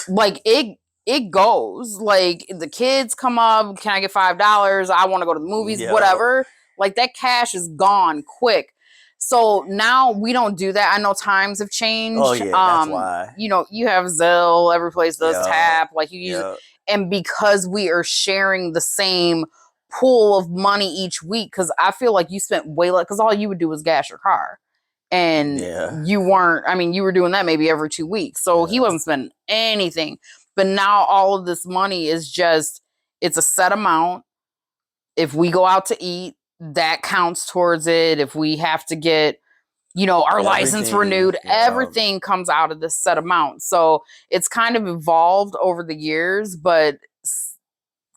Like it goes. Like the kids come up, can I get $5? I want to go to the movies, whatever. Like that cash is gone quick. So now we don't do that. I know times have changed. Oh yeah, that's why. You know, you have Zelle, every place does tap, like you use it. And because we are sharing the same pool of money each week, because I feel like you spent way less, because all you would do was gas your car. And you weren't, I mean, you were doing that maybe every 2 weeks. So he wasn't spending anything. But now all of this money is just, it's a set amount. If we go out to eat, that counts towards it. If we have to get, you know, our license renewed, everything comes out of this set amount. So it's kind of evolved over the years, but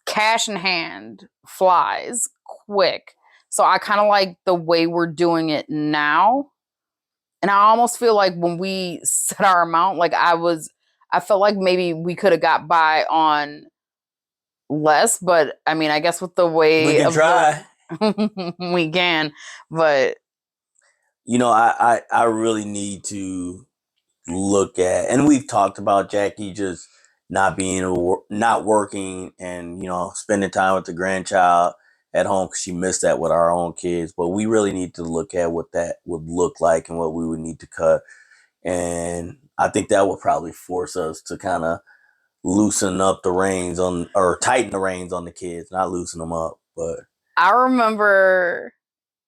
cash in hand flies quick. So I kind of like the way we're doing it now. And I almost feel like when we set our amount, like I felt like maybe we could have got by on less, but I mean, I guess with the way we can try. We can, but you know, I really need to look at, and we've talked about Jackie just not working and, you know, spending time with the grandchild at home because she missed that with our own kids. But we really need to look at what that would look like and what we would need to cut. And I think that would probably force us to kind of loosen up the reins or tighten the reins on the kids, not loosen them up. But I remember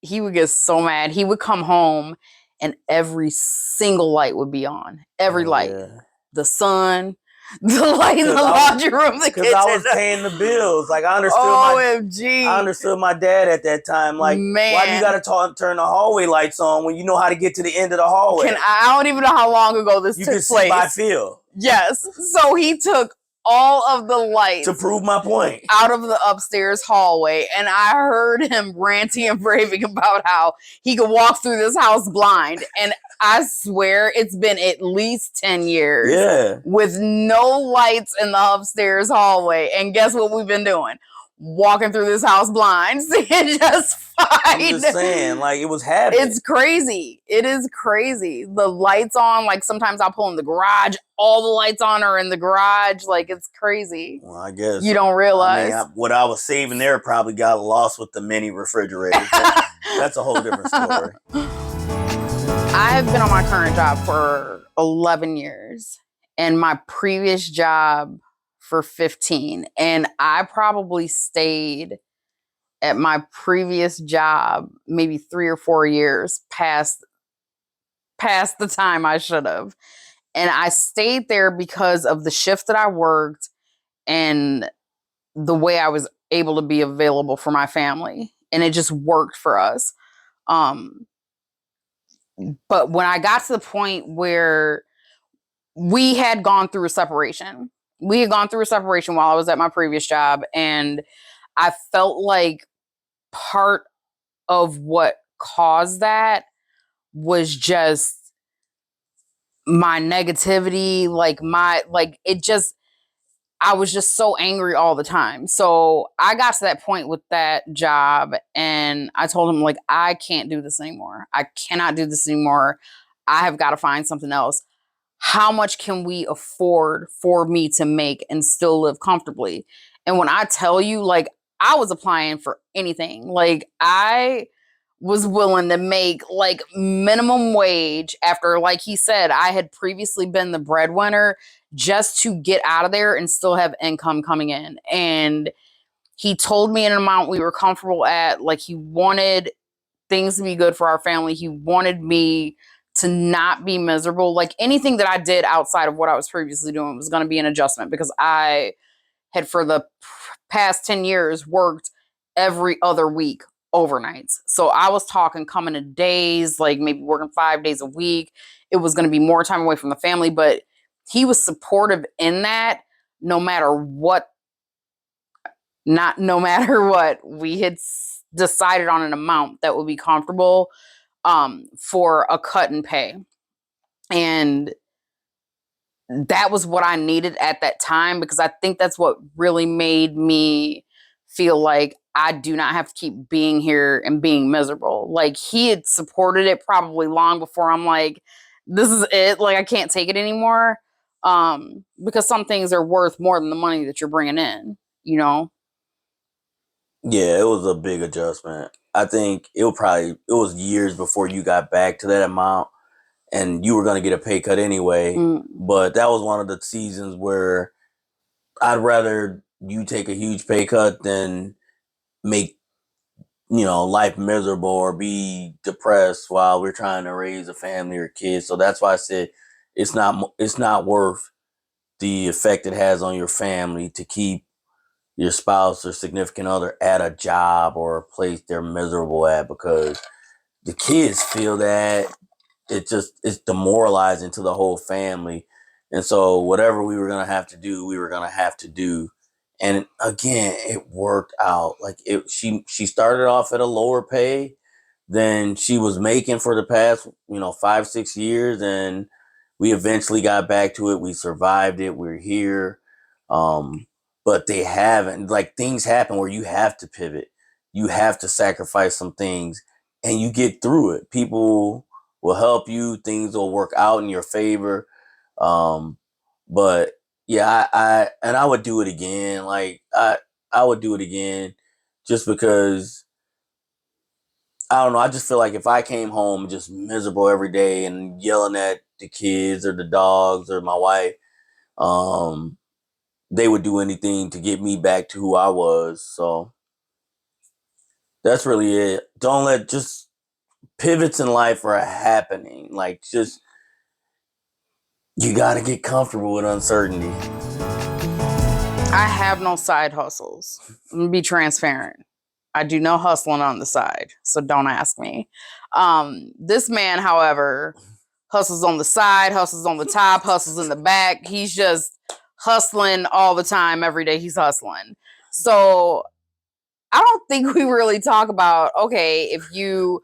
he would get so mad. He would come home and every single light would be on. Every light. Yeah. The sun, the light in the laundry room, the kitchen. Because I was paying the bills. Like I understood my dad at that time. Like, why do you got to turn the hallway lights on when you know how to get to the end of the hallway? I don't even know how long ago this took place. You can see by feel. Yes. So he took all of the lights to prove my point out of the upstairs hallway, and I heard him ranting and raving about how he could walk through this house blind. And I swear it's been at least 10 years with no lights in the upstairs hallway. And guess what we've been doing? Walking through this house blind, seeing just fine. I'm just saying, like, it was habit. It's crazy. It is crazy. The lights on, like, sometimes I'll pull in the garage. All the lights on are in the garage. Like, it's crazy. Well, I guess. You don't realize. I mean, what I was saving there probably got lost with the mini refrigerator. That's a whole different story. I have been on my current job for 11 years. And my previous job for 15, and I probably stayed at my previous job maybe 3 or 4 years past the time I should have. And I stayed there because of the shift that I worked and the way I was able to be available for my family, and it just worked for us. But when I got to the point where we had gone through a separation, while I was at my previous job. And I felt like part of what caused that was just my negativity. I was just so angry all the time. So I got to that point with that job and I told him, like, I can't do this anymore. I cannot do this anymore. I have got to find something else. how much can we afford for me to make and still live comfortably? And when I tell you, like, I was applying for anything. Like, I was willing to make like minimum wage after, like he said, I had previously been the breadwinner just to get out of there and still have income coming in. And he told me an amount we were comfortable at. Like, he wanted things to be good for our family. He wanted me to not be miserable. Like, anything that I did outside of what I was previously doing was going to be an adjustment, because I had for the past 10 years worked every other week overnights. So I was talking coming to days, like maybe working 5 days a week. It was going to be more time away from the family, but he was supportive in that. No matter what, not no matter what, we had decided on an amount that would be comfortable for a cut in pay. And that was what I needed at that time, because I think that's what really made me feel like I do not have to keep being here and being miserable. Like, he had supported it probably long before I'm like, this is it. Like, I can't take it anymore. Because some things are worth more than the money that you're bringing in, you know? Yeah, it was a big adjustment. I think it was years before you got back to that amount, and you were going to get a pay cut anyway. Mm. But that was one of the seasons where I'd rather you take a huge pay cut than make, life miserable or be depressed while we're trying to raise a family or kids. So that's why I said it's not worth the effect it has on your family to keep your spouse or significant other at a job or a place they're miserable at, because the kids feel that it's demoralizing to the whole family. And so whatever we were going to have to do, we were going to have to do. And again, it worked out. Like, she started off at a lower pay than she was making for the past, 5-6 years. And we eventually got back to it. We survived it. We're here. But they haven't, like, things happen where you have to pivot. You have to sacrifice some things, and you get through it. People will help you. Things will work out in your favor. But yeah, I would do it again. Like, I would do it again, just because I don't know. I just feel like if I came home just miserable every day and yelling at the kids or the dogs or my wife, um, they would do anything to get me back to who I was. So that's really it. Don't let just pivots in life are happening. Like, just you got to get comfortable with uncertainty. I have no side hustles. Let me be transparent. I do no hustling on the side, so don't ask me. This man, however, hustles on the side, hustles on the top, hustles in the back. He's just hustling all the time. Every day he's hustling. So I don't think we really talk about, okay, if you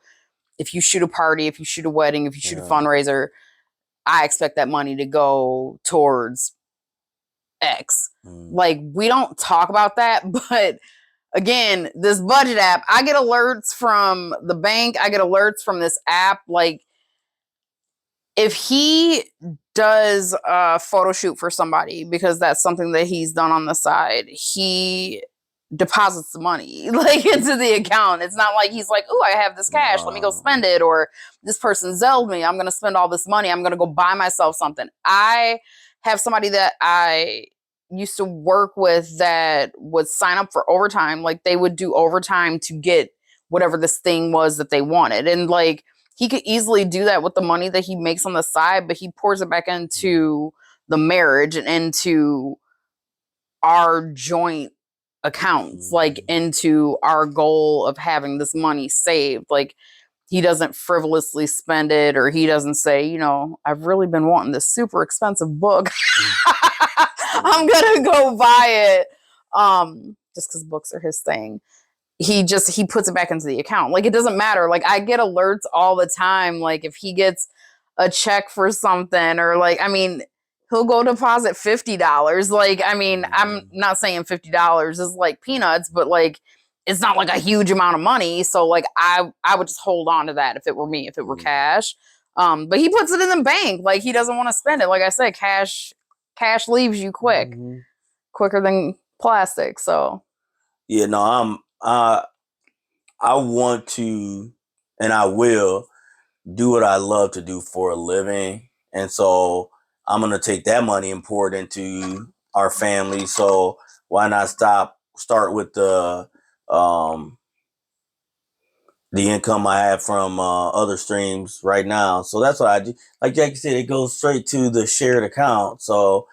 shoot a party, if you shoot a wedding, if you shoot a fundraiser, I expect that money to go towards X. Like, we don't talk about that. But again, this budget app, I get alerts from the bank, I get alerts from this app. Like, if he does a photo shoot for somebody, because that's something that he's done on the side, he deposits the money like into the account. It's not like he's like, oh, I have this cash, let me go spend it, or this person Zelled me, I'm gonna spend all this money, I'm gonna go buy myself something. I have somebody that I used to work with that would sign up for overtime. Like, they would do overtime to get whatever this thing was that they wanted. And like, he could easily do that with the money that he makes on the side, but he pours it back into the marriage and into our joint accounts, like into our goal of having this money saved. Like, he doesn't frivolously spend it, or he doesn't say, I've really been wanting this super expensive book. I'm gonna go buy it. Just because books are his thing. He puts it back into the account. Like, it doesn't matter. Like, I get alerts all the time. Like, if he gets a check for something, or like, I mean, he'll go deposit $50. Like, I mean, I'm not saying $50 is like peanuts, but like, it's not like a huge amount of money. So like, I would just hold on to that if it were me, if it were cash. But he puts it in the bank. Like, he doesn't want to spend it. Like I said, cash leaves you quicker than plastic. So Yeah, no, I want to, and I will do what I love to do for a living. And so I'm going to take that money and pour it into our family. So why not start with um, the income I have from other streams right now. So that's what I do. Like Jackie said, it goes straight to the shared account. So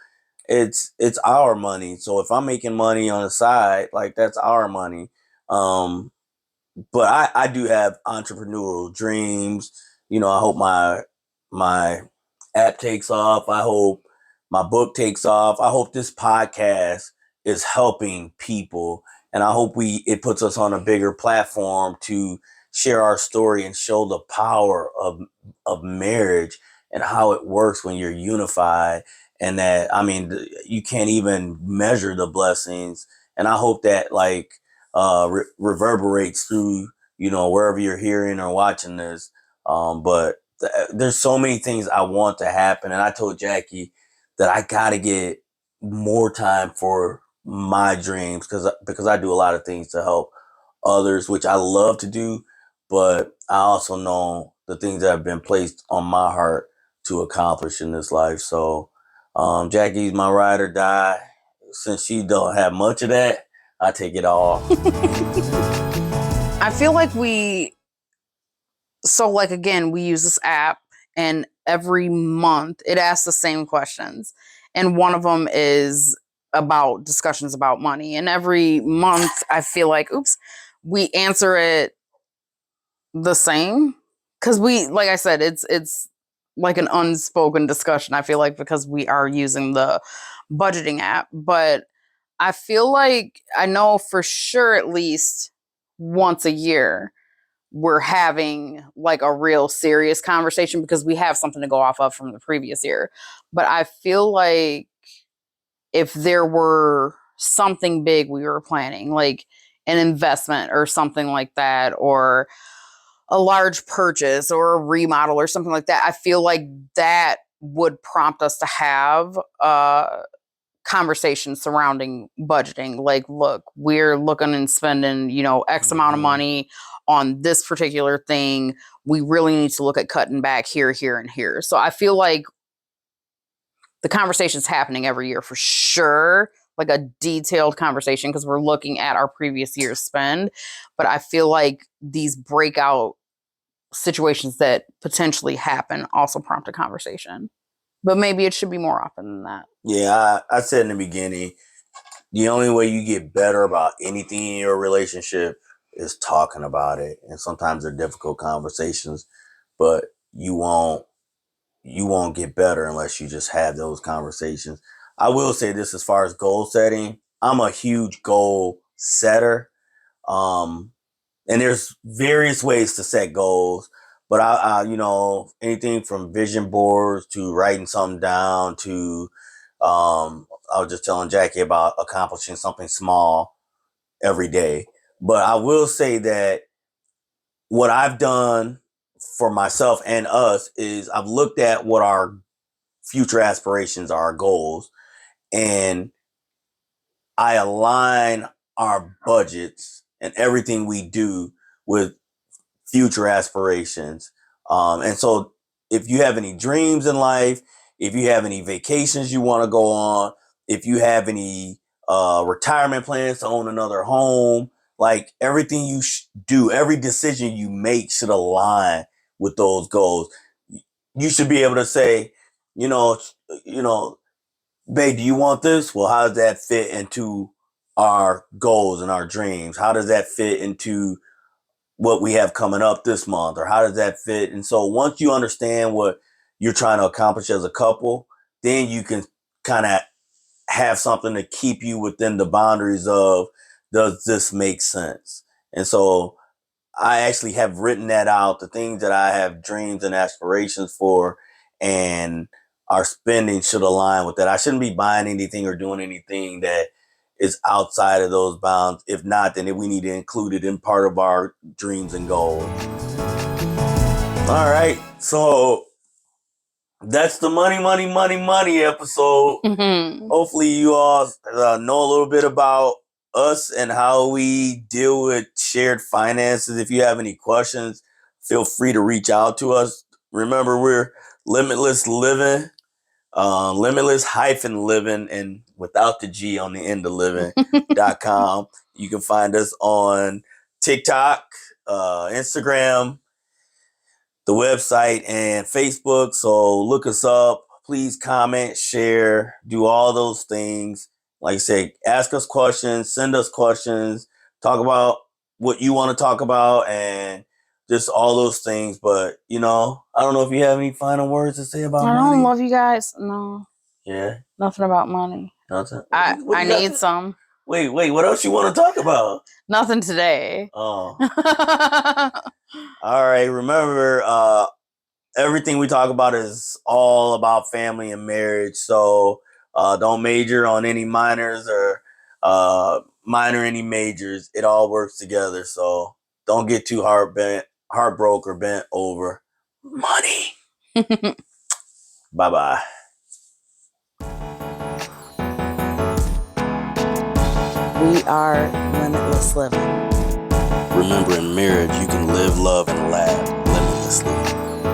it's our money. So if I'm making money on the side, like that's our money. But I do have entrepreneurial dreams. You know, I hope my app takes off. I hope my book takes off. I hope this podcast is helping people, and I hope it puts us on a bigger platform to share our story and show the power of marriage and how it works when you're unified. And that, I mean, you can't even measure the blessings. And I hope that like reverberates through, you know, wherever you're hearing or watching this. But there's so many things I want to happen, and I told Jackie that I got to get more time for my dreams because I do a lot of things to help others, which I love to do, but I also know the things that have been placed on my heart to accomplish in this life. So Jackie's my ride or die. Since she don't have much of that, I take it all. I feel like again, we use this app, and every month it asks the same questions. And one of them is about discussions about money. And every month I feel like, we answer it the same. Cause like I said, it's like an unspoken discussion, I feel like, because we are using the budgeting app. But I feel like I know for sure at least once a year we're having like a real serious conversation because we have something to go off of from the previous year. But I feel like if there were something big we were planning, like an investment or something like that, or a large purchase or a remodel or something like that, I feel like that would prompt us to have conversation surrounding budgeting. Like, look, we're looking and spending, X amount of money on this particular thing. We really need to look at cutting back here, here, and here. So I feel like the conversation's happening every year for sure, like a detailed conversation, because we're looking at our previous year's spend. But I feel like these breakout situations that potentially happen also prompt a conversation. But maybe it should be more often than that. Yeah, I said in the beginning, the only way you get better about anything in your relationship is talking about it. And sometimes they're difficult conversations, but you won't get better unless you just have those conversations. I will say this as far as goal setting, I'm a huge goal setter. And there's various ways to set goals, but anything from vision boards to writing something down to, I was just telling Jackie about accomplishing something small every day. But I will say that what I've done for myself and us is I've looked at what our future aspirations are, our goals, and I align our budgets and everything we do with future aspirations. And so if you have any dreams in life, if you have any vacations you want to go on, if you have any retirement plans to own another home, like everything you do, every decision you make should align with those goals. You should be able to say, you know, babe, do you want this? Well, how does that fit into our goals and our dreams? How does that fit into what we have coming up this month, or how does that fit? And so once you understand what you're trying to accomplish as a couple, then you can kind of have something to keep you within the boundaries of, does this make sense? And so I actually have written that out, the things that I have dreams and aspirations for, and our spending should align with that. I shouldn't be buying anything or doing anything that is outside of those bounds. If not, then we need to include it in part of our dreams and goals. All right. So that's the money episode. Mhm. Hopefully, you all know a little bit about us and how we deal with shared finances. If you have any questions, feel free to reach out to us. Remember, we're Limitless Living, Limitless-Livin, and without the G on the end of living.com. You can find us on TikTok, Instagram, the website, and Facebook. So look us up. Please comment, share, do all those things. Like I said, ask us questions, send us questions, talk about what you want to talk about, and just all those things. But, I don't know if you have any final words to say about I money. don't love you guys. No, Yeah. nothing about money. Nothing. What I you got need some. Wait, what else you want to talk about? Nothing today. Oh. All right. Remember, everything we talk about is all about family and marriage. So don't major on any minors or minor any majors. It all works together. So don't get too heartbroken or bent over money. Bye-bye. We are Limitless Livin. Remember, in marriage, you can live, love, and laugh limitlessly.